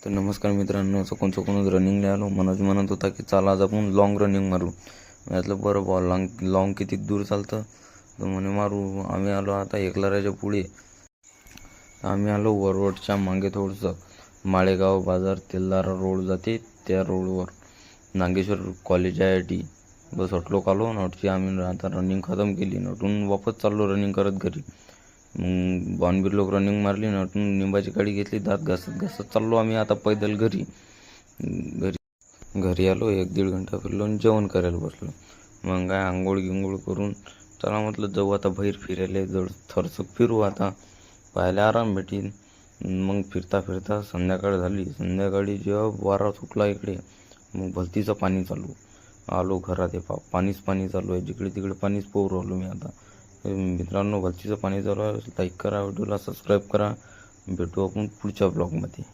तर नमस्कार मित्रांनो, चकून रनिंगला आलो. मनोज म्हणत होता की चला आज आपण लॉंग रनिंग मारू. म्हटलं बरं बॉल लॉंग किती दूर चालतं, तर म्हणे मारू. आम्ही आलो आता एकलाराच्या पुढे. आम्ही आलो वरवटच्या मागे थोडंसं. माळेगाव बाजार तेलदारा रोड जाते, त्या रोडवर नागेश्वर कॉलेज आहे. बस अटलोक आलो. नटची आम्ही आता रनिंग खतम केली. नटून वापस चाललो रनिंग करत घरी. मग बॉनबीर लोक रनिंग मारली. नटून निंबाची काडी घेतली. दात घासत चाललो आम्ही आता पैदल घरी. घरी आलो. 1-1.5 घंटा फिरलो आणि जेवण करायला बसलो. मग काय आंघोळ करून चला म्हटलं जाऊ आता बाहेर फिरायला. जड थोडंसं फिरू आता, पाहायला आराम भेटेल. मग फिरता संध्याकाळ झाली. संध्याकाळी जेव्हा वारा सुटला इकडे, मग भलतीचं पाणी चालू. आलो घरात. हे पाणीच चालू आहे. जिकडे तिकडे पाणीच पोहू राहिलो मी आता. मित्रांनो, भलतीचं पाणी चालू आहे. लाईक करा, व्हिडिओला सबस्क्राईब करा. भेटू आपण पुढच्या ब्लॉगमध्ये.